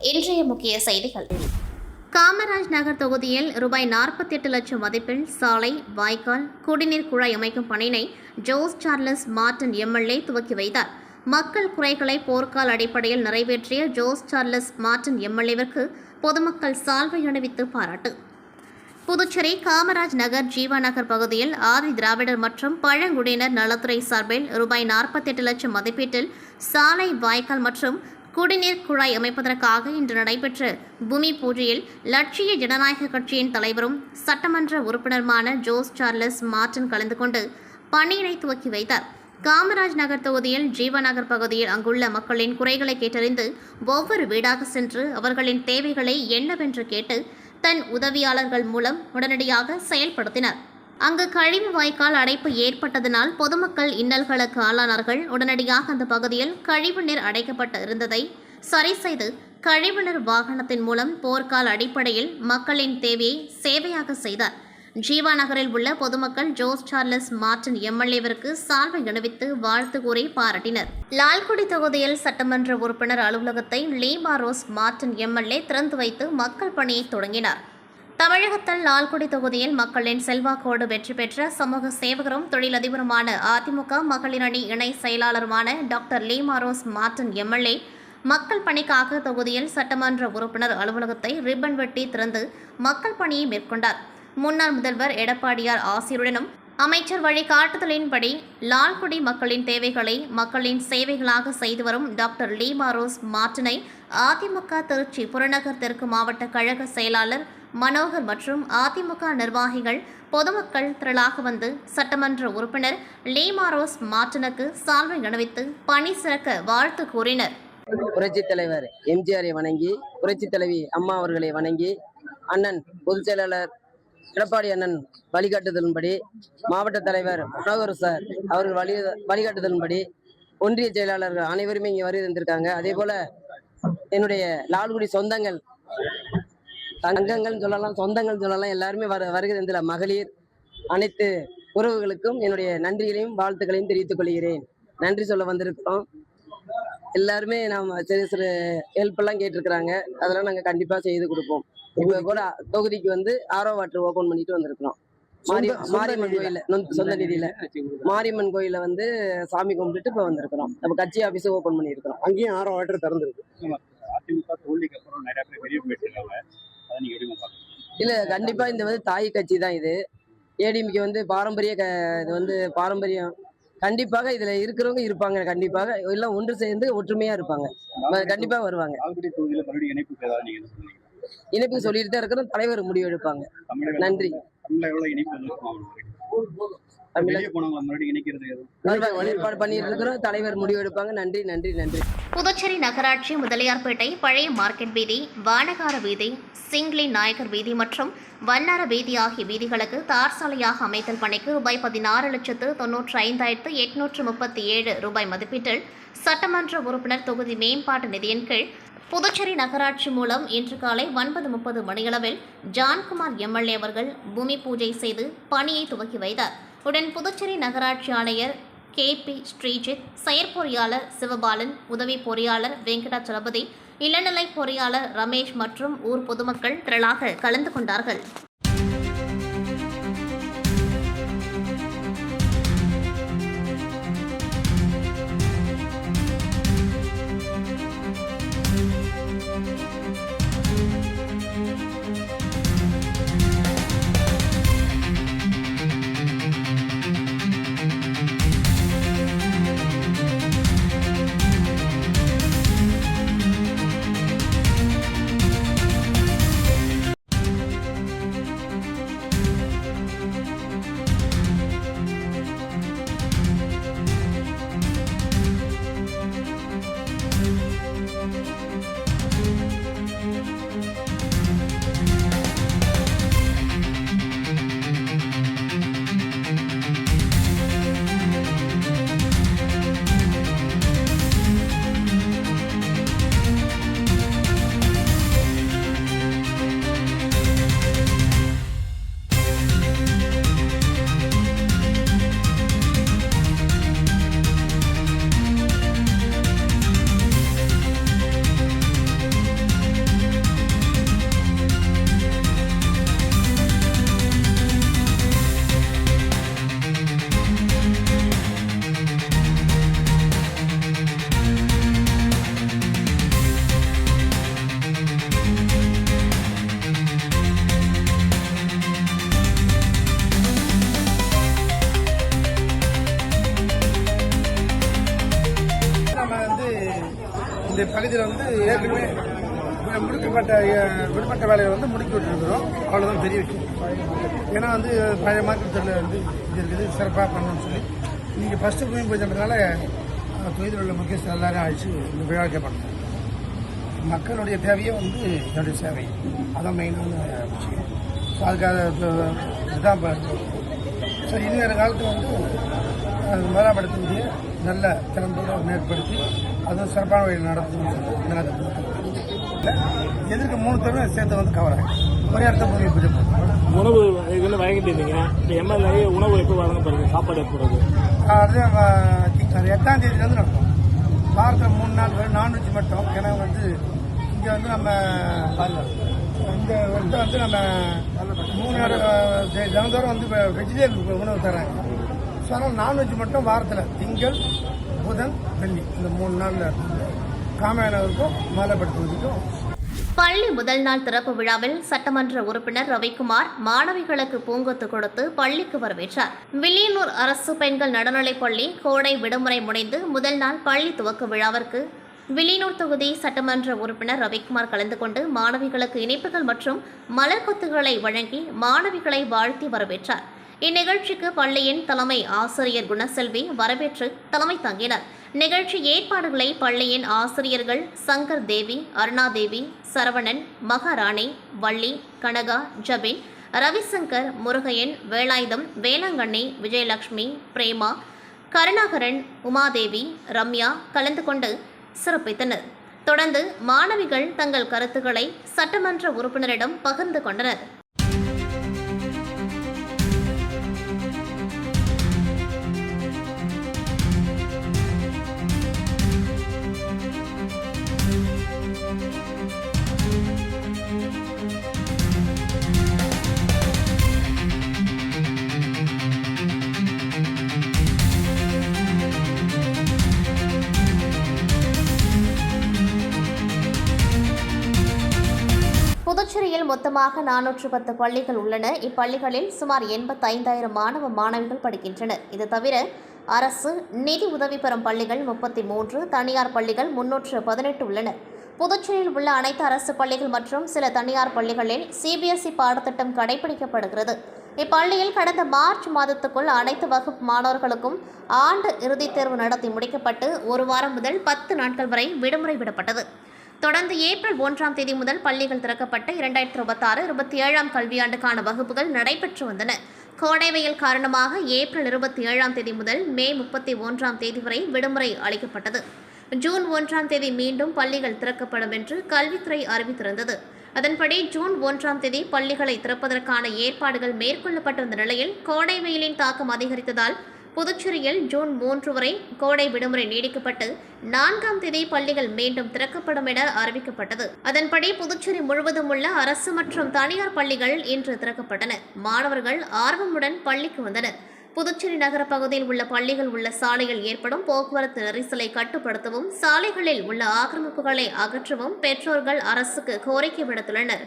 இன்றைய முக்கிய செய்திகள். காமராஜ் நகர் தொகுதியில் ரூபாய் 48 லட்சம் மதிப்பில் சாலை, வாய்க்கால், குடிநீர் குழாய் அமைக்கும் பணியினை ஜோஸ் சார்லஸ் மார்டன் எம்எல்ஏ துவக்கி வைத்தார். மக்கள் குறைகளை போர்க்கால அடிப்படையில் நிறைவேற்றிய ஜோஸ் சார்லஸ் மார்டன் எம்எல்ஏவிற்கு பொதுமக்கள் சால்வை அணிவித்து பாராட்டு. புதுச்சேரி காமராஜ் நகர், ஜீவா நகர் பகுதியில் ஆதி திராவிடர் மற்றும் பழங்குடியினர் நலத்துறை சார்பில் ரூபாய் 48 லட்சம் மதிப்பீட்டில் சாலை, வாய்க்கால் மற்றும் குடிநீர் குழாய் அமைப்பதற்காக இன்று நடைபெற்ற பூமி பூஜையில் லட்சிய ஜனநாயக கட்சியின் தலைவரும் சட்டமன்ற உறுப்பினருமான ஜோஸ் சார்லஸ் மார்டன் கலந்து கொண்டு பணியினை துவக்கி வைத்தார். காமராஜ் நகர் தொகுதியில் ஜீவா நகர் பகுதியில் அங்குள்ள மக்களின் குறைகளை கேட்டறிந்து ஒவ்வொரு வீடாக சென்று அவர்களின் தேவைகளை என்னவென்று கேட்டு தன் உதவியாளர்கள் மூலம் உடனடியாக செயல்படுத்தினர். அங்கு கழிவு வாய்க்கால் அடைப்பு ஏற்பட்டதனால் பொதுமக்கள் இன்னல்களுக்கு ஆளானார்கள். உடனடியாக அந்த பகுதியில் கழிவுநீர் அடைக்கப்பட்டு இருந்ததை சரி செய்து கழிவுநீர் வாகனத்தின் மூலம் போர்க்கால அடிப்படையில் மக்களின் தேவையை சேவையாக செய்தார். ஜீவா நகரில் உள்ள பொதுமக்கள் ஜோஸ் சார்லஸ் மார்டன் எம்எல்ஏவிற்கு சால்வை அணிவித்து வாழ்த்து கூறி பாராட்டினர். லால்குடி தொகுதியில் சட்டமன்ற உறுப்பினர் அலுவலகத்தை லீமா ரோஸ் மார்டன் எம்எல்ஏ திறந்து வைத்து மக்கள் பணியை தொடங்கினார். தமிழகத்தில் லால்குடி தொகுதியில் மக்களின் செல்வாக்கோடு வெற்றி பெற்ற சமூக சேவகரும் தொழிலதிபருமான அதிமுக மகளிர் அணி இணை செயலாளருமான டாக்டர் லீமா ரோஸ் மார்டன் எம்எல்ஏ மக்கள் பணிக்காக தொகுதியில் சட்டமன்ற உறுப்பினர் அலுவலகத்தை ரிப்பன் வெட்டி திறந்து மக்கள் பணியை மேற்கொண்டார். முன்னாள் முதல்வர் எடப்பாடியார் ஆசியுடனும் அமைச்சர் வழிகாட்டுதலின்படி லால்குடி மக்களின் தேவைகளை மக்களின் சேவைகளாக செய்து வரும் டாக்டர் லீமா ரோஸ் மார்டனை அதிமுக திருச்சி புறநகர் தெற்கு மாவட்ட கழக செயலாளர் மனோகர் மற்றும் அதிமுக நிர்வாகிகள் பொதுமக்கள் திரளாக வந்து சட்டமன்ற உறுப்பினர் லீமா ரோஸ் மார்டனுக்கு சால்வை அணிவித்து பணி சிறக்க வாழ்த்து கூறினர். புரட்சித் தலைவர் எம்ஜிஆரை வணங்கி, புரட்சித் தலைவி அம்மா அவர்களை வணங்கி, அண்ணன் பொதுச் செயலாளர் எடப்பாடி அண்ணன் வழிகாட்டுதலின்படி, மாவட்ட தலைவர் மனோகர் சார் அவர்கள் வழிகாட்டுதலின்படி ஒன்றிய செயலாளர்கள் அனைவருமே இங்கே வருகை தந்திருக்காங்க. அதே போல என்னுடைய லால்குடி சொந்தங்கள், தங்கங்கள் சொல்லலாம், சொந்தங்கள் சொல்லலாம், எல்லாருமே வருகை தந்துள்ள மகளிர் அனைத்து உறவுகளுக்கும் என்னுடைய நன்றிகளையும் வாழ்த்துக்களையும் தெரிவித்துக் கொள்கிறேன். நன்றி சொல்ல வந்திருக்கிறோம். எல்லாருமே நாம சிறு சிறு ஹெல்ப் எல்லாம் கேட்டிருக்கிறாங்க. அதெல்லாம் நாங்கள் கண்டிப்பா செய்து கொடுப்போம். இப்ப கூட தொகுதிக்கு வந்து ஆரோ வாட்டர் ஓபன் பண்ணிட்டு வந்திருக்கிறோம். மாரியம்மன் கோயில, சொந்த நிதியில மாரியம்மன் கோயில வந்து சாமி கும்பிட்டுட்டு இப்ப வந்திருக்கிறோம். நம்ம கட்சி ஆபீஸ் ஓபன் பண்ணிருக்கிறோம். அங்கேயும் ஆரோ வாட்டர் திறந்துருக்கு. இல்ல, கண்டிப்பா இந்த வந்து தாய் கட்சி தான் இது. ஏடிஎம்கே வந்து பாரம்பரிய இது வந்து பாரம்பரியம். கண்டிப்பாக இதுல இருக்கிறவங்க இருப்பாங்க. கண்டிப்பாக எல்லாம் ஒன்று சேர்ந்து ஒற்றுமையா இருப்பாங்க. கண்டிப்பா வருவாங்க. இணைப்பு சொல்லிட்டு தான் இருக்கிறோம். தலைவர் முடிவு எடுப்பாங்க. நன்றி. ஏற்பாடு பண்ணிட்டு இருக்கிறோம். தலைவர் முடிவு எடுப்பாங்க. நன்றி நன்றி நன்றி. புதுச்சேரி நகராட்சி முதலியார்பேட்டை பழைய மார்க்கெட் வீதி, வானகார வீதி, சிங்லி நாயக்கர் வீதி மற்றும் வண்ணார வீதி ஆகிய வீதிகளுக்கு தார் சாலையாக அமைத்தல் பணிக்கு ரூபாய் 16,95,837 ரூபாய் மதிப்பீட்டில் சட்டமன்ற உறுப்பினர் தொகுதி மேம்பாட்டு நிதியின் கீழ் புதுச்சேரி நகராட்சி மூலம் இன்று காலை 9:30 மணியளவில் ஜான்குமார் எம்எல்ஏ அவர்கள் பூமி பூஜை செய்து பணியை துவக்கி வைத்தார். உடன் புதுச்சேரி நகராட்சி ஆணையர் KP ஸ்ரீஜித், செயற்பொறியாளர் சிவபாலன், உதவி பொறியாளர் வெங்கடாச்சலபதி, இளநிலை பொறியாளர் ரமேஷ் மற்றும் ஊர் பொதுமக்கள் திரளாக கலந்து கொண்டார்கள். இந்த பகுதியில் வந்து ஏற்கனவே முடிக்கப்பட்ட விடுபட்ட வேலையை வந்து முடுக்கி விட்டுருக்கிறோம். அவ்வளோதான் பெரிய விஷயம். ஏன்னா வந்து பழைய மார்க்கெட்டில் வந்து இது இருக்குது, சிறப்பாக பண்ணணும்னு சொல்லி இன்றைக்கி ஃபஸ்ட்டு பூமி பூஜைன்றதுனால தொழிலில் உள்ள முக்கியஸ்தர் எல்லாரும் அழைச்சி இந்த விழாக்கே பண்ணணும். மக்களுடைய தேவையே வந்து என்னுடைய சேவை, அதான் மெயினான விஷயம். ஸோ அதுக்காக இதுதான் ஸோ இனி வேறு காலத்தில் வந்து முதலாபடுத்தக்கூடிய நல்ல திறம்பட ஏற்படுத்தி அதுவும் சிறப்பான வழியில் நடத்தணும். எதிர்க்க 3 பேரும் சேர்த்து வந்து கவர் ஆகும். ஒரே இடத்த பூமி பூஜை பண்ணுவோம். உணவு இதுன்னு வாங்கிட்டு இருந்தீங்க. இப்போ எம்எல்ஏ உணவு எப்போ வழங்க போகிறீங்க? சாப்பாடு எப்போ? அது 8ஆம் தேதியிலேருந்து நடக்கும். வாரத்தில் 3 நாள் நான்வெஜ் மட்டும். ஏன்னா வந்து இங்கே வந்து நம்ம இந்த வருஷம் வந்து நம்ம 3 நாள் தினந்தோறும் வந்து வெஜிடேரியன் உணவு தராங்க. ஸோ அதனால் நான்வெஜ் மட்டும் வாரத்தில் திங்கள், புதன், வெள்ளி இந்த 3 நாளில் காமையானவருக்கும் மாலைப்படுத்துவதற்கும். பள்ளி முதல் நாள் திறப்பு விழாவில் சட்டமன்ற உறுப்பினர் ரவிக்குமார் மாணவிகளுக்கு பூங்கொத்து கொடுத்து பள்ளிக்கு வரவேற்றார். வில்லியனூர் அரசு பெண்கள் நடுநிலைப்பள்ளி கோடை விடுமுறை முடிந்து முதல் நாள் பள்ளி துவக்க விழாவிற்கு வில்லியனூர் தொகுதி சட்டமன்ற உறுப்பினர் ரவிக்குமார் கலந்து கொண்டு மாணவிகளுக்கு இனிப்புகள் மற்றும் மலர்கொத்துகளை வழங்கி மாணவிகளை வாழ்த்தி வரவேற்றார். இந்நிகழ்ச்சிக்கு பள்ளியின் தலைமை ஆசிரியர் குணசெல்வி வரவேற்று தலைமை தாங்கினார். நிகழ்ச்சி ஏற்பாடுகளை பள்ளியின் ஆசிரியர்கள் சங்கர் தேவி, அருணாதேவி, சரவணன், மகாராணி, வள்ளி, கனகா, ஜபின், ரவிசங்கர், முருகையன், வேலாயுதம், வேளாங்கண்ணி, விஜயலட்சுமி, பிரேமா, கருணாகரன், உமாதேவி, ரம்யா கலந்து கொண்டு சிறப்பித்தனர். தொடர்ந்து மாணவிகள் தங்கள் கருத்துக்களை சட்டமன்ற உறுப்பினரிடம் பகிர்ந்து கொண்டனர். புதுச்சேரியில் மொத்தமாக 410 பள்ளிகள் உள்ளன. இப்பள்ளிகளில் சுமார் 85,000 மாணவ மாணவிகள் படிக்கின்றனர். இது தவிர அரசு நிதி உதவி பெறும் பள்ளிகள் 33, தனியார் பள்ளிகள் 318 உள்ளன. புதுச்சேரியில் உள்ள அனைத்து அரசு பள்ளிகள் மற்றும் சில தனியார் பள்ளிகளில் சிபிஎஸ்இ பாடத்திட்டம் கடைபிடிக்கப்படுகிறது. இப்பள்ளியில் கடந்த மார்ச் மாதத்துக்குள் அனைத்து வகுப்பு மாணவர்களுக்கும் ஆண்டு இறுதித் தேர்வு நடத்தி முடிக்கப்பட்டு 1 வாரம் முதல் 10 நாட்கள் வரை விடுமுறை விடப்பட்டது. தொடர்ந்து ஏப்ரல் 1ஆம் தேதி முதல் பள்ளிகள் திறக்கப்பட்டு 2026-27ஆம் கல்வியாண்டுக்கான வகுப்புகள் நடைபெற்று வந்தன. கோடை வெயில் காரணமாக ஏப்ரல் 27ஆம் தேதி முதல் மே 31ஆம் தேதி வரை விடுமுறை அளிக்கப்பட்டது. ஜூன் 1ஆம் தேதி மீண்டும் பள்ளிகள் திறக்கப்படும் என்று கல்வித்துறை அறிவித்திருந்தது. அதன்படி ஜூன் 1ஆம் தேதி பள்ளிகளை திறப்பதற்கான ஏற்பாடுகள் மேற்கொள்ளப்பட்டிருந்த நிலையில் கோடை வெயிலின் தாக்கம் அதிகரித்ததால் புதுச்சேரியில் ஜூன் 3 வரை கோடை விடுமுறை நீடிக்கப்பட்டு 4ஆம் தேதி பள்ளிகள் மீண்டும் திறக்கப்படும் என அறிவிக்கப்பட்டது. அதன்படி புதுச்சேரி முழுவதும் உள்ள அரசு மற்றும் தனியார் பள்ளிகள் இன்று திறக்கப்பட்டன. மாணவர்கள் ஆர்வமுடன் பள்ளிக்கு வந்தனர். புதுச்சேரி நகர பகுதியில் உள்ள பள்ளிகள் உள்ள சாலையில் ஏற்படும் போக்குவரத்து நெரிசலை கட்டுப்படுத்தவும் சாலைகளில் உள்ள ஆக்கிரமிப்புகளை அகற்றவும் பெற்றோர்கள் அரசுக்கு கோரிக்கை விடுத்துள்ளனர்.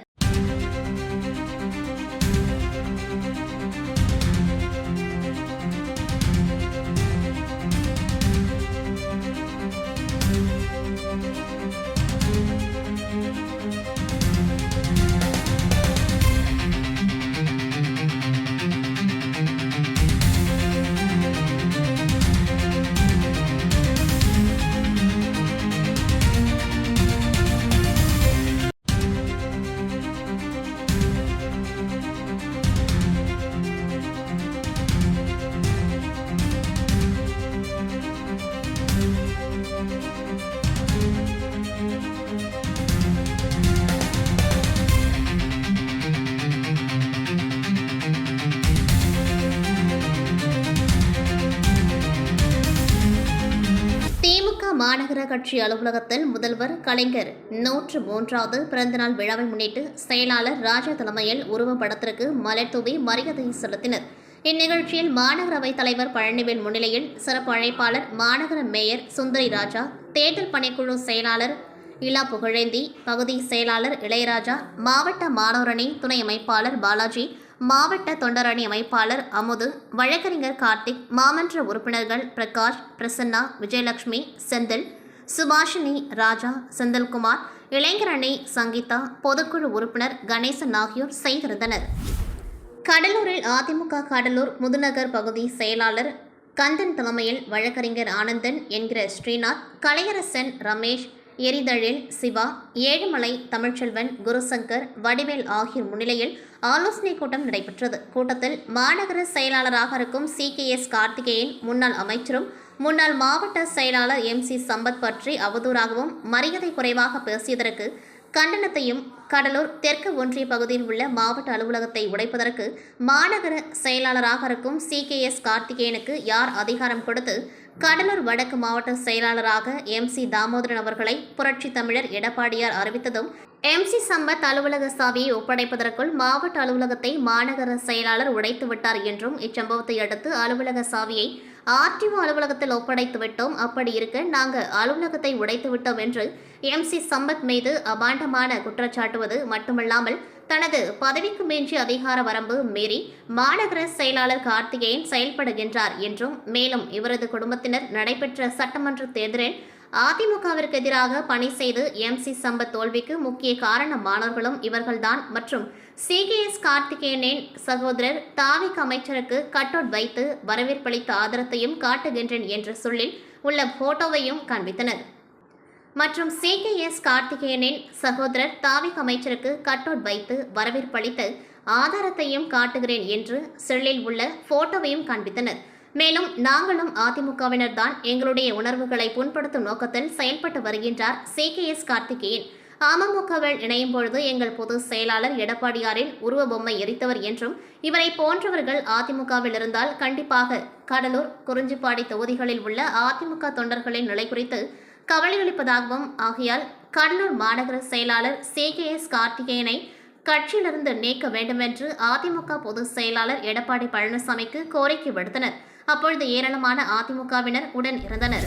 மாநகர கட்சி அலுவலகத்தில் முதல்வர் கலைஞர் 103வது பிறந்தநாள் விழாவை முன்னிட்டு செயலாளர் ராஜா தலைமையில் உருவப்படத்திற்கு மலர் தூவி மரியாதை செலுத்தினர். இந்நிகழ்ச்சியில் மாநகரவை தலைவர் பழனிவேல் முன்னிலையில் சிறப்பு அழைப்பாளர் மாநகர மேயர் சுந்தரி ராஜா, தேர்தல் பணிக்குழு செயலாளர் இலா புகழேந்தி, பகுதி செயலாளர் இளையராஜா, மாவட்ட மாணவரணி துணை அமைப்பாளர் பாலாஜி, மாவட்ட தொண்டரணி அமைப்பாளர் அமுது, வழக்கறிஞர் கார்த்திக், மாமன்ற உறுப்பினர்கள் பிரகாஷ், பிரசன்னா, விஜயலட்சுமி, செந்தில், சுபாஷினி ராஜா, செந்தில்குமார், இளைஞரணி சங்கீதா, பொதுக்குழு உறுப்பினர் கணேசன் ஆகியோர் செய்திருந்தனர். கடலூரில் அதிமுக கடலூர் முதுநகர் பகுதி செயலாளர் கந்தன் தலைமையில் வழக்கறிஞர் ஆனந்தன் என்கிற ஸ்ரீநாத், கலையரசன், ரமேஷ், எரிதழில் சிவா, ஏழுமலை, தமிழ்ச்செல்வன், குருசங்கர், வடிவேல் ஆகியோர் முன்னிலையில் ஆலோசனை கூட்டம் நடைபெற்றது. கூட்டத்தில் மாநகர செயலாளராக இருக்கும் CKS கார்த்திகேயன், முன்னாள் அமைச்சரும் முன்னாள் மாவட்ட செயலாளர் MC சம்பத் பற்றி அவதூறாகவும் மரியாதை குறைவாக பேசியதற்கு கண்டனத்தையும், கடலூர் தெற்கு ஒன்றிய பகுதியில் உள்ள மாவட்ட அலுவலகத்தை உடைப்பதற்கு மாநகர செயலாளராக இருக்கும் CKS கார்த்திகேயனுக்கு யார் அதிகாரம் கொடுத்து கடலூர் வடக்கு மாவட்ட செயலாளராக MC தாமோதரன் அவர்களை புரட்சி தமிழர் எடப்பாடியார் அறிவித்ததும் MC சம்பத் அலுவலக சாவியை ஒப்படைப்பதற்குள் மாவட்ட அலுவலகத்தை மாநகர செயலாளர் உடைத்து விட்டார் என்றும், இச்சம்பவத்தை அடுத்து அலுவலக சாவியை RTO அலுவலகத்தில் ஒப்படைத்து விட்டோம், அப்படி இருக்க நாங்கள் அலுவலகத்தை உடைத்து விட்டோம் என்று MC சம்பத் மீது அபாண்டமான குற்றச்சாட்டுவது மட்டுமல்லாமல் தனது பதவிக்கு மேன்றிய அதிகார வரம்பு மீறி மாநகர செயலாளர் கார்த்திகேயன் செயல்படுகின்றார் என்றும், மேலும் இவரது குடும்பத்தினர் நடைபெற்ற சட்டமன்ற தேர்தலில் அதிமுகவிற்கு எதிராக பணி செய்து MC சம்பத் தோல்விக்கு முக்கிய காரணமானவர்களும் இவர்கள்தான் மற்றும் CKS கார்த்திகேயனின் சகோதரர் தாவிக அமைச்சருக்கு கட்டவுட் வைத்து வரவேற்பளித்த ஆதரத்தையும் காட்டுகின்றேன் என்ற சொல்லில் உள்ள போட்டோவையும் காண்பித்தனர். மற்றும் CKS கார்த்திகேயனின் சகோதரர் தாவிக அமைச்சருக்கு கட்டவுட் வைத்து வரவேற்பளித்த ஆதாரத்தையும் காட்டுகிறேன் என்று செல்லில் உள்ள போட்டோவையும் காண்பித்தனர். மேலும் நாங்களும் அதிமுகவினர் தான், எங்களுடைய உணர்வுகளை புண்படுத்தும் நோக்கத்தில் செயல்பட்டு வருகின்றார் CKS கார்த்திகேயன். அமமுகவில் இணையும் பொழுது எங்கள் பொதுச் செயலாளர் எடப்பாடியாரின் உருவ பொம்மை எரித்தவர் என்றும், இவரை போன்றவர்கள் அதிமுகவில் இருந்தால் கண்டிப்பாக கடலூர், குறிஞ்சிப்பாடி தொகுதிகளில் உள்ள அதிமுக தொண்டர்களின் நிலை குறித்து கவலையளிப்பதாகவும், ஆகையால் கடலூர் மாநகர செயலாளர் CKS கார்த்திகேயனை கட்சியிலிருந்து நீக்க வேண்டுமென்று அதிமுக பொதுச் செயலாளர் எடப்பாடி பழனிசாமிக்கு கோரிக்கை விடுத்தனர். அப்பொழுது ஏராளமான அதிமுகவினர் உடன் இருந்தனர்.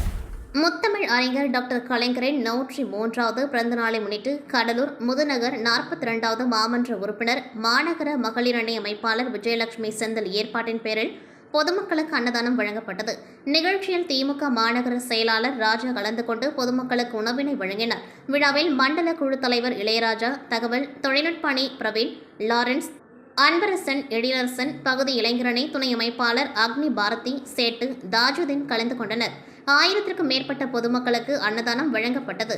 முத்தமிழ் அறிஞர் டாக்டர் கலைஞரின் 103வது பிறந்த நாளை முன்னிட்டு கடலூர் முதுநகர் 42வது மாமன்ற உறுப்பினர் மாநகர மகளிர் அணி அமைப்பாளர் விஜயலட்சுமி செந்தில் ஏற்பாட்டின் பேரில் பொதுமக்களுக்கு அன்னதானம் வழங்கப்பட்டது. நிகழ்ச்சியில் திமுக மாநகர செயலாளர் ராஜா கலந்து கொண்டு பொதுமக்களுக்கு உணவினை வழங்கினார். விழாவில் மண்டல குழு தலைவர் இளையராஜா, தகவல் தொழில்நுட்ப அணி பிரவீன், லாரன்ஸ், அன்பரசன், எழிலரசன், பகுதி இளைஞரணி துணை அமைப்பாளர் அக்னி பாரதி, சேட்டு, தாஜுதீன் கலந்து கொண்டனர். 1000க்கும் மேற்பட்ட பொதுமக்களுக்கு அன்னதானம் வழங்கப்பட்டது.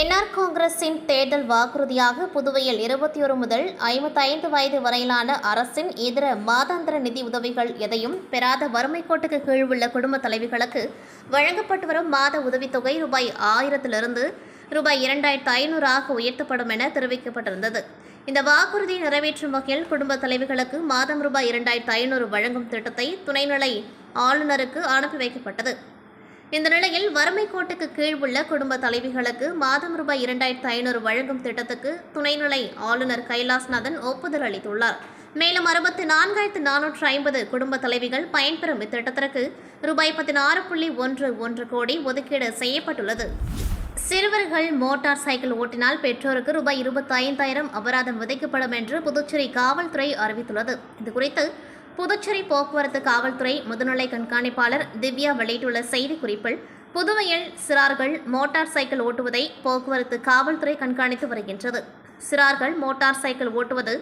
NR காங்கிரசின் தேர்தல் வாக்குறுதியாக புதுவையில் 21 முதல் 55 வயது வரையிலான அரசின் இதர மாதாந்திர நிதி உதவிகள் எதையும் பெறாத வறுமை கோட்டுக்கு கீழ் உள்ள குடும்ப தலைவிகளுக்கு வழங்கப்பட்டு வரும் மாத உதவித்தொகை ரூபாய் 1000 ரூபாய் 2500 உயர்த்தப்படும் என தெரிவிக்கப்பட்டிருந்தது. இந்த வாக்குறுதியை நிறைவேற்றும் வகையில் குடும்ப தலைவிகளுக்கு மாதம் ரூபாய் 2500 வழங்கும் திட்டத்தை துணைநிலை ஆளுநருக்கு அனுப்பி வைக்கப்பட்டது. இந்த நிலையில் வறுமை கோட்டுக்கு கீழ் உள்ள குடும்ப தலைவிகளுக்கு மாதம் ரூபாய் 2500 வழங்கும் திட்டத்துக்கு துணைநிலை ஆளுநர் கைலாஸ்நாதன் ஒப்புதல் அளித்துள்ளார். மேலும் 64,450 குடும்ப தலைவிகள் பயன்பெறும் இத்திட்டத்திற்கு ரூபாய் 16.11 கோடி ஒதுக்கீடு செய்யப்பட்டுள்ளது. சிறுவர்கள் மோட்டார் சைக்கிள் ஓட்டினால் பெற்றோருக்கு ரூபாய் 25,000 அபராதம் விதிக்கப்படும் என்று புதுச்சேரி காவல்துறை அறிவித்துள்ளது. இதுகுறித்து புதுச்சேரி போக்குவரத்து காவல்துறை முதுநிலை கண்காணிப்பாளர் திவ்யா வெளியிட்டுள்ள செய்திக்குறிப்பில், புதுவையில் சிறார்கள் மோட்டார் சைக்கிள் ஓட்டுவதை போக்குவரத்து காவல்துறை கண்காணித்து வருகின்றது. சிறார்கள் மோட்டார் சைக்கிள் ஓட்டுவது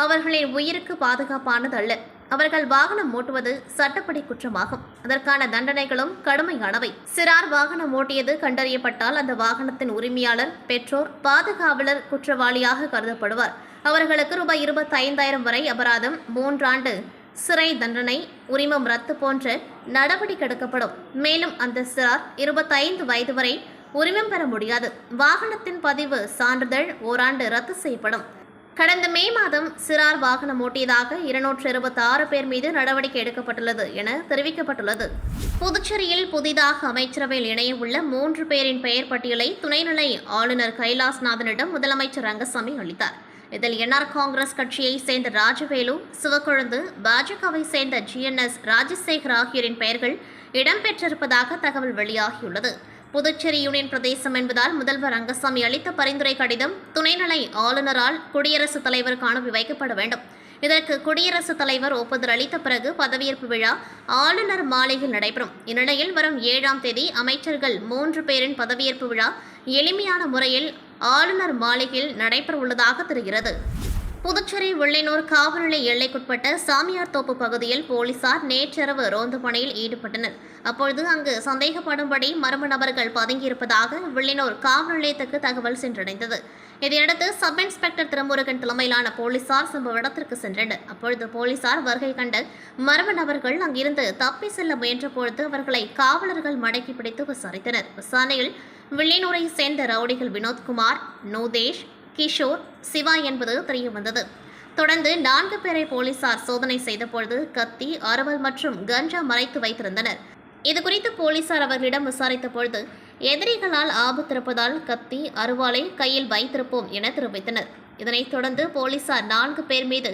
அவர்களின் உயிருக்கு பாதுகாப்பானது அல்ல. அவர்கள் வாகனம் ஓட்டுவது சட்டப்படி குற்றமாகும். அதற்கான தண்டனைகளும் கடுமையானவை. சிறார் வாகனம் ஓட்டியது கண்டறியப்பட்டால் அந்த வாகனத்தின் உரிமையாளர், பெற்றோர், பாதுகாவலர் குற்றவாளியாக கருதப்படுவார். அவர்களுக்கு ரூபாய் 25,000 வரை அபராதம், 3 ஆண்டு சிறை தண்டனை, உரிமம் ரத்து போன்ற நடவடிக்கை எடுக்கப்படும். மேலும் அந்த சிறார் 25 வயது வரை உரிமம் பெற முடியாது. வாகனத்தின் பதிவு சான்றிதழ் ஓராண்டு ரத்து செய்யப்படும். கடந்த மே மாதம் சிறார் வாகனம் ஓட்டியதாக 226 பேர் மீது நடவடிக்கை எடுக்கப்பட்டுள்ளது என தெரிவிக்கப்பட்டுள்ளது. புதுச்சேரியில் புதிதாக அமைச்சரவையில் இணைய உள்ள 3 பேரின் பெயர் பட்டியலை துணைநிலை ஆளுநர் கைலாஸ்நாதனிடம் முதலமைச்சர் ரங்கசாமி அளித்தார். இதில் NR காங்கிரஸ் கட்சியை சேர்ந்த ராஜவேலு, சிவக்கொழுந்து, பாஜகவை சேர்ந்த GNS ராஜசேகர் ஆகியோரின் பெயர்கள் இடம்பெற்றிருப்பதாக தகவல் வெளியாகியுள்ளது. புதுச்சேரி யூனியன் பிரதேசம் என்பதால் முதல்வர் ரங்கசாமி அளித்த பரிந்துரை கடிதம் துணைநிலை ஆளுநரால் குடியரசுத் தலைவருக்கு அனுப்பி வைக்கப்பட வேண்டும். இதற்கு குடியரசுத் தலைவர் ஒப்புதல் அளித்த பிறகு பதவியேற்பு விழா ஆளுநர் மாளிகையில் நடைபெறும். இந்நிலையில் வரும் 7ஆம் தேதி அமைச்சர்கள் 3 பேரின் பதவியேற்பு விழா எளிமையான முறையில் ஆளுநர் மாளிகையில் நடைபெறவுள்ளதாக தெரிகிறது. புதுச்சேரி வில்லியனூர் காவல்நிலை எல்லைக்குட்பட்ட சாமியார் தோப்பு பகுதியில் போலீசார் நேற்றிரவு ரோந்து பணியில் ஈடுபட்டனர். அப்பொழுது அங்கு சந்தேகப்படும்படி மர்ம நபர்கள் பதுங்கியிருப்பதாக வில்லியனூர் காவல் நிலையத்துக்கு தகவல் சென்றடைந்தது. இதையடுத்து சப் இன்ஸ்பெக்டர் திருமுருகன் தலைமையிலான போலீசார் சம்பவ இடத்திற்கு சென்றனர். அப்பொழுது போலீசார் வருகை கண்ட மர்ம நபர்கள் அங்கிருந்து தப்பி செல்ல முயன்றபொழுது அவர்களை காவலர்கள் மடக்கி பிடித்து விசாரித்தனர். விசாரணையில் வில்லியனூரை சேர்ந்த ரவுடிகள் வினோத்குமார், நோதேஷ், கிஷோர், சிவா என்பது தெரியவந்தது. தொடர்ந்து 4 பேரை போலீசார் சோதனை செய்தபொழுது கத்தி, அருவல் மற்றும் கஞ்சா மறைத்து வைத்திருந்தனர். இதுகுறித்து போலீசார் அவர்களிடம் விசாரித்த பொழுது எதிரிகளால் ஆபத்திருப்பதால் கத்தி, அருவாளை கையில் வைத்திருப்போம் என தெரிவித்தனர். இதனைத் தொடர்ந்து போலீசார் 4 பேர் மீது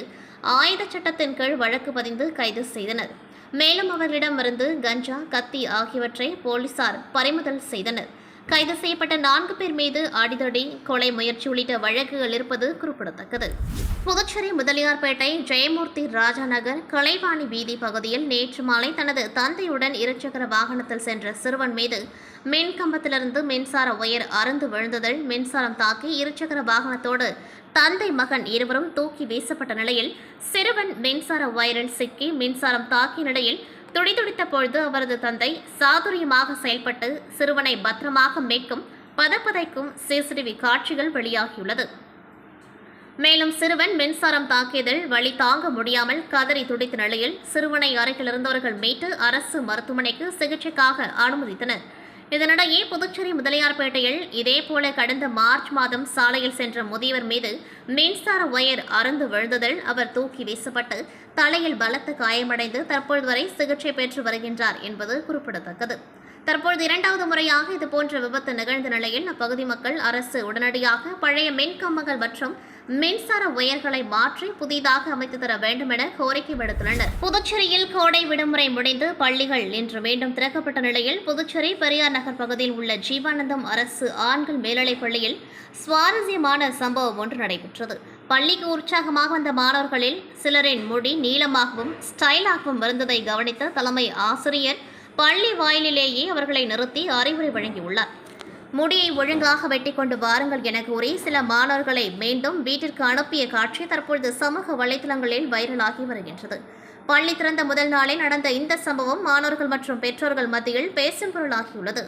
ஆயுத சட்டத்தின் கீழ் வழக்கு பதிந்து கைது செய்தனர். மேலும் அவர்களிடமிருந்து கஞ்சா, கத்தி ஆகியவற்றை போலீசார் பறிமுதல் செய்தனர். கைது செய்யப்பட்ட 4 பேர் மீது அடிதடி, கொலை முயற்சி உள்ளிட்ட வழக்குகள் இருப்பது குறிப்பிடத்தக்கது. புதுச்சேரி முதலியார்பேட்டை ஜெயமூர்த்தி ராஜா நகர் கலைவாணி வீதி பகுதியில் நேற்று மாலை தனது தந்தையுடன் இருசக்கர வாகனத்தில் சென்ற சிறுவன் மீது மின் கம்பத்திலிருந்து மின்சார ஒயர் அறுந்து விழுந்ததில் மின்சாரம் தாக்கி இருசக்கர வாகனத்தோடு தந்தை, மகன் இருவரும் தூக்கி வீசப்பட்ட நிலையில் சிறுவன் மின்சார ஒயரில் சிக்கி மின்சாரம் தாக்கிய நிலையில் துடிதுடித்த பொழுது அவரது தந்தை சாதுரியமாக செயல்பட்டு சிறுவனை பத்திரமாக மீட்கும் பதப்பதைக்கும் சிசிடிவி காட்சிகள் வெளியாகியுள்ளது. மேலும் சிறுவன் மின்சாரம் தாக்கியதில் வலி தாங்க முடியாமல் கதறி துடித்த நிலையில் சிறுவனை அருகில் இருந்தவர்கள் மீட்டு அரசு மருத்துவமனைக்கு சிகிச்சைக்காக அனுமதித்தனர். இதனிடையே புதுச்சேரி முதலியார்பேட்டையில் இதேபோல கடந்த மார்ச் மாதம் சாலையில் சென்ற முதியவர் மீது மின்சார ஒயர் அறுந்து விழுந்ததில் அவர் தூக்கி வீசப்பட்டு தலையில் பலத்த காயமடைந்து தற்போது வரை சிகிச்சை பெற்று வருகின்றார் என்பது குறிப்பிடத்தக்கது. தற்பொழுது 2வது முறையாக இதுபோன்ற விபத்து நிகழ்ந்த நிலையில் அப்பகுதி மக்கள் அரசு உடனடியாக பழைய மின்கம்பங்கள் மற்றும் மின்சார ஒயர்களை மாற்றி புதிதாக அமைத்து தர வேண்டும் என கோரிக்கை விடுத்துள்ளனர். புதுச்சேரியில் கோடை விடுமுறை முடிந்து பள்ளிகள் இன்று மீண்டும் திறக்கப்பட்ட நிலையில் புதுச்சேரி பெரியார் நகர் பகுதியில் உள்ள ஜீவானந்தம் அரசு ஆண்கள் மேல்நிலைப் பள்ளியில் சுவாரஸ்யமான சம்பவம் ஒன்று நடைபெற்றது. பள்ளிக்கு உற்சாகமாக வந்த மாணவர்களில் சிலரின் முடி நீளமாகவும் ஸ்டைலாகவும் இருந்ததை கவனித்த தலைமை ஆசிரியர் பள்ளி வாயிலிலேயே அவர்களை நிறுத்தி அறிவுரை வழங்கியுள்ளார். முடியை ஒழுங்காக வெட்டி கொண்டு வாருங்கள் என கூறி சில மாணவர்களை மீண்டும் வீட்டிற்கு அனுப்பிய காட்சி தற்பொழுது சமூக வலைதளங்களில் வைரலாகி வருகின்றது. பள்ளி திறந்த முதல் நாளில் நடந்த இந்த சம்பவம் மாணவர்கள் மற்றும் பெற்றோர்கள் மத்தியில் பேசும் பொருளாகியுள்ளது.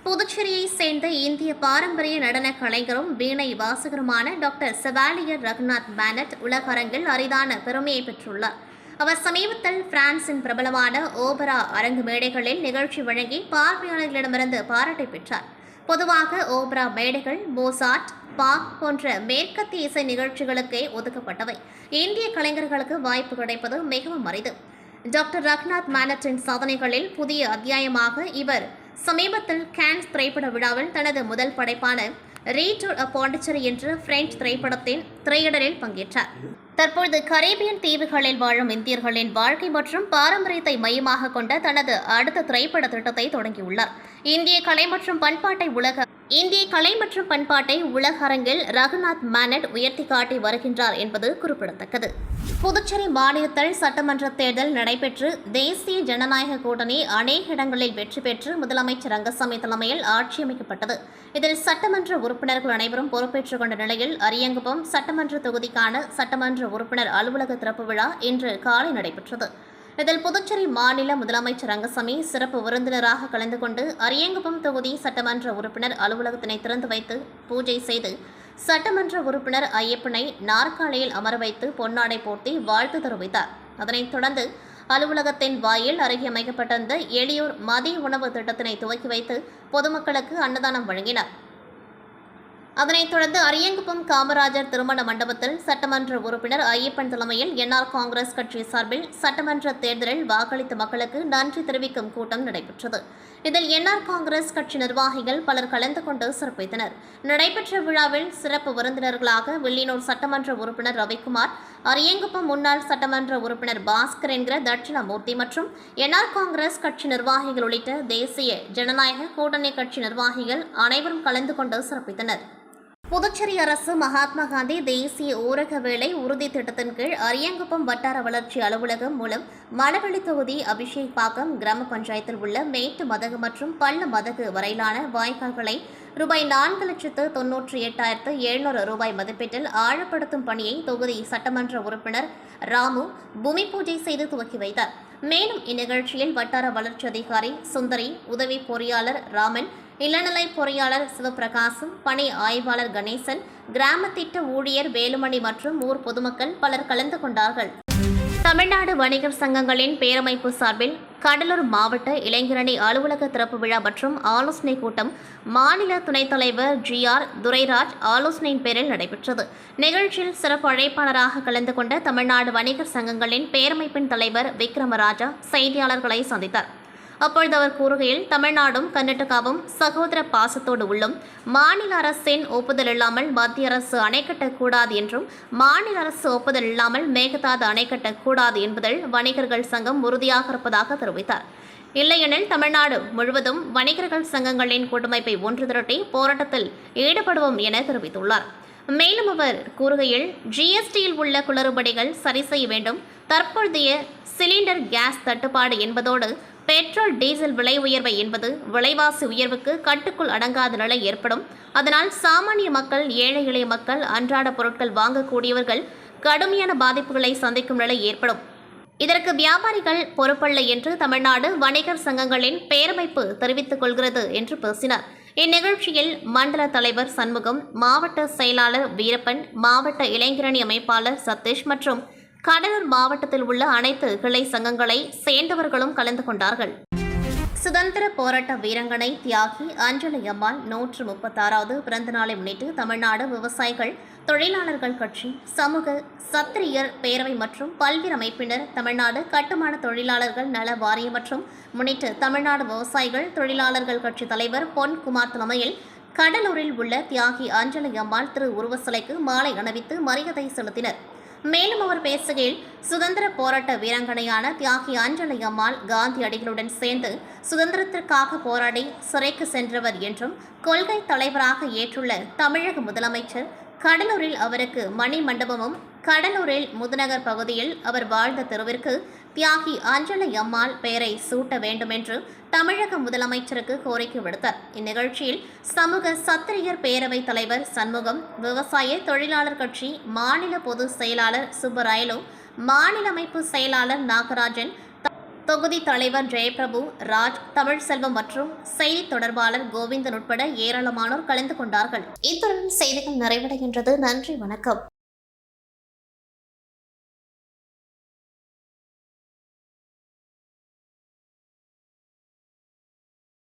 புதுச்சேரியை சேர்ந்த இந்திய பாரம்பரிய நடன கலைஞரும் வீணை வாசகருமான டாக்டர் செவாலியர் ரகுநாத் மேனட் உலக அரங்கில் அரிதான பெருமையை பெற்றுள்ளார். அவர் சமீபத்தில் பிரான்சின் பிரபலமான ஓபரா அரங்கு மேடைகளில் நிகழ்ச்சி வழங்கி பார்வையாளர்களிடமிருந்து பாராட்டை பெற்றார். பொதுவாக ஓபரா மேடைகள் மோசார்ட், பாக் போன்ற மேற்கத்திய இசை நிகழ்ச்சிகளுக்கே ஒதுக்கப்பட்டவை. இந்திய கலைஞர்களுக்கு வாய்ப்பு கிடைப்பது மிகவும் அரிது. டாக்டர் ரகுநாத் மேனட்டின் சாதனைகளில் புதிய அத்தியாயமாக இவர் சமீபத்தில் கேன்ஸ் திரைப்பட விழாவில் தனது முதல் படைப்பான ரீடூர் பாண்டிச்சேரி என்ற பிரெஞ்சு திரைப்படத்தின் திரையிடலில் பங்கேற்றார். தற்பொழுது கரீபியன் தீவுகளில் வாழும் இந்தியர்களின் வாழ்க்கை மற்றும் பாரம்பரியத்தை மையமாக கொண்ட தனது அடுத்த திரைப்பட திட்டத்தை தொடங்கியுள்ளார். இந்திய கலை மற்றும் பண்பாட்டை உலக அரங்கில் ரகுநாத் மேனட் உயர்த்தி காட்டி வருகின்றார் என்பது குறிப்பிடத்தக்கது. புதுச்சேரி மாநிலத்தில் சட்டமன்ற தேர்தல் நடைபெற்று தேசிய ஜனநாயக கூட்டணி அநேக இடங்களில் வெற்றி பெற்று முதலமைச்சர் ரங்கசாமி தலைமையில் ஆட்சி அமைக்கப்பட்டது. இதில் சட்டமன்ற உறுப்பினர்கள் அனைவரும் பொறுப்பேற்றுக் கொண்ட நிலையில் அரியங்குப்பம் சட்டமன்ற தொகுதிக்கான சட்டமன்ற உறுப்பினர் அலுவலக திறப்பு விழா இன்று காலை நடைபெற்றது. இதில் புதுச்சேரி மாநில முதலமைச்சர் ரங்கசாமி சிறப்பு விருந்தினராக கலந்து கொண்டு அரியங்குப்பம் தொகுதி சட்டமன்ற உறுப்பினர் அலுவலகத்தினை திறந்து வைத்து பூஜை செய்து சட்டமன்ற உறுப்பினர் ஐயப்பனை நாற்காலியில் அமர வைத்து பொன்னாடை போர்த்தி வாழ்த்து தெரிவித்தார். அதனைத் தொடர்ந்து அலுவலகத்தின் வாயில் அருகே அமைக்கப்பட்டிருந்த எளியோர் மதிய உணவு திட்டத்தினை துவக்கி வைத்து பொதுமக்களுக்கு அன்னதானம் வழங்கினார். அதனைத் தொடர்ந்து அரியங்குப்பம் காமராஜர் திருமண மண்டபத்தில் சட்டமன்ற உறுப்பினர் ஐயப்பன் தலைமையில் என்ஆர் காங்கிரஸ் கட்சி சார்பில் சட்டமன்ற தேர்தலில் வாக்களித்த மக்களுக்கு நன்றி தெரிவிக்கும் கூட்டம் நடைபெற்றது. இதில் என்ஆர் காங்கிரஸ் கட்சி நிர்வாகிகள் பலர் கலந்து கொண்டு சிறப்பித்தனர். நடைபெற்ற விழாவில் சிறப்பு விருந்தினர்களாக வில்லியனூர் சட்டமன்ற உறுப்பினர் ரவிக்குமார், அரியங்குப்பம் முன்னாள் சட்டமன்ற உறுப்பினர் பாஸ்கர் என்கிற தட்சிணாமூர்த்தி மற்றும் என்ஆர் காங்கிரஸ் கட்சி நிர்வாகிகள் உள்ளிட்ட தேசிய ஜனநாயக கூட்டணி கட்சி நிர்வாகிகள் அனைவரும் கலந்து கொண்டு சிறப்பித்தனர். புதுச்சேரி அரசு மகாத்மா காந்தி தேசிய ஊரக வேலை உறுதி திட்டத்தின் கீழ் அரியங்குப்பம் வட்டார வளர்ச்சி அலுவலகம் மூலம் மணவெளி தொகுதி அபிஷேக்பாக்கம் கிராம பஞ்சாயத்தில் உள்ள மேட்டு மதகு மற்றும் பள்ள மதகு வரையிலான வாய்க்கால்களை ரூபாய் 4,98,700 மதிப்பீட்டில் ஆழப்படுத்தும் பணியை தொகுதி சட்டமன்ற உறுப்பினர் ராமு பூமி பூஜை செய்து துவக்கி வைத்தார். மேலும் இந்நிகழ்ச்சியில் வட்டார வளர்ச்சி அதிகாரி சுந்தரி, உதவி பொறியாளர் ராமன், இளநிலை பொறியாளர் சிவபிரகாசம், பணி ஆய்வாளர் கணேசன், கிராம திட்ட ஊழியர் வேலுமணி மற்றும் ஊர் பொதுமக்கள் பலர் கலந்து கொண்டார்கள். தமிழ்நாடு வணிகர் சங்கங்களின் பேரமைப்பு சார்பில் கடலூர் மாவட்ட இளைஞரணி அலுவலக திறப்பு விழா மற்றும் ஆலோசனை கூட்டம் மாநில துணைத் தலைவர் GR துரைராஜ் ஆலோசனையின் பேரில் நடைபெற்றது. நிகழ்ச்சியில் சிறப்பு அழைப்பாளராக கலந்து கொண்ட தமிழ்நாடு வணிகர் சங்கங்களின் பேரமைப்பின் தலைவர் விக்ரமராஜா செய்தியாளர்களை சந்தித்தார். அப்பொழுது அவர் கூறுகையில், தமிழ்நாடும் கர்நாடகாவும் சகோதர பாசத்தோடு உள்ளும், மாநில அரசின் ஒப்புதல் இல்லாமல் மத்திய அரசு அணை கட்டக்கூடாது என்றும் மாநில அரசு ஒப்புதல் இல்லாமல் மேகதாது அணை கட்டக்கூடாது என்பதில் வணிகர்கள் சங்கம் உறுதியாக இருப்பதாக தெரிவித்தார். இல்லையெனில் தமிழ்நாடு முழுவதும் வணிகர்கள் சங்கங்களின் கூட்டமைப்பை ஒன்று திரட்டி போராட்டத்தில் ஈடுபடுவோம் என தெரிவித்துள்ளார். மேலும் அவர் கூறுகையில், GSTயில் உள்ள குளறுபடிகள் சரி செய்ய வேண்டும். தற்போதைய சிலிண்டர் கேஸ் தட்டுப்பாடு என்பதோடு பெட்ரோல் டீசல் விலை உயர்வை என்பது விலைவாசி உயர்வுக்கு கட்டுக்குள் அடங்காத நிலை ஏற்படும். அதனால் சாமானிய மக்கள், ஏழை எளிய மக்கள், அன்றாட பொருட்கள் வாங்கக்கூடியவர்கள் கடுமையான பாதிப்புகளை சந்திக்கும் நிலை ஏற்படும். இதற்கு வியாபாரிகள் பொறுப்பல்ல என்று தமிழ்நாடு வணிகர் சங்கங்களின் பேரமைப்பு தெரிவித்துக் கொள்கிறது என்று பேசினார். இந்நிகழ்ச்சியில் மண்டல தலைவர் சண்முகம், மாவட்ட செயலாளர் வீரப்பன், மாவட்ட இளைஞரணி அமைப்பாளர் சதீஷ் மற்றும் கடலூர் மாவட்டத்தில் உள்ள அனைத்து கிளை சங்கங்களை சேர்ந்தவர்களும் கலந்து கொண்டார்கள். சுதந்திர போராட்ட வீரங்கனை தியாகி அஞ்சலி அம்மாள் 136வது பிறந்த நாளை முன்னிட்டு தமிழ்நாடு விவசாயிகள் தொழிலாளர்கள் கட்சி, சமூக சத்திரியர் பேரவை மற்றும் பல்வேறு அமைப்பினர், தமிழ்நாடு கட்டுமான தொழிலாளர்கள் நல வாரியம் மற்றும் முன்னிட்டு தமிழ்நாடு விவசாயிகள் தொழிலாளர்கள் கட்சி தலைவர் பொன்குமார் தலைமையில் கடலூரில் உள்ள தியாகி அஞ்சலி அம்மாள் திரு உருவ சிலைக்கு மாலை அணிவித்து மரியாதை செலுத்தினர். மேலும் அவர் பேசுகையில், சுதந்திர போராட்ட வீராங்கனையான தியாகி அஞ்சலி அம்மாள் காந்தியடிகளுடன் சேர்ந்து சுதந்திரத்திற்காக போராடி சிறைக்கு சென்றவர் என்றும், கொள்கை தலைவராக ஏற்றுள்ள தமிழக முதலமைச்சர் கடலூரில் அவருக்கு மணி மண்டபமும், கடலூரில் முதுநகர் பகுதியில் அவர் வாழ்ந்த தெருவிற்கு தியாகி அஞ்சலி அம்மாள் பெயரை சூட்ட வேண்டும் என்று தமிழக முதலமைச்சருக்கு கோரிக்கை விடுத்தார். இந்நிகழ்ச்சியில் சமூக சத்திரியர் பேரவை தலைவர் சண்முகம், விவசாய தொழிலாளர் கட்சி மாநில பொதுச் செயலாளர் சுப்பராயலு, மாநில அமைப்பு செயலாளர் நாகராஜன், தொகுதி தலைவர் ஜெயபிரபு, ராஜ், தமிழ்செல்வம் மற்றும் செய்தி தொடர்பாளர் கோவிந்தன் உட்பட ஏராளமானோர் கலந்து கொண்டார்கள். இத்துடன் செய்திகள் நிறைவடைகின்றது. நன்றி, வணக்கம்.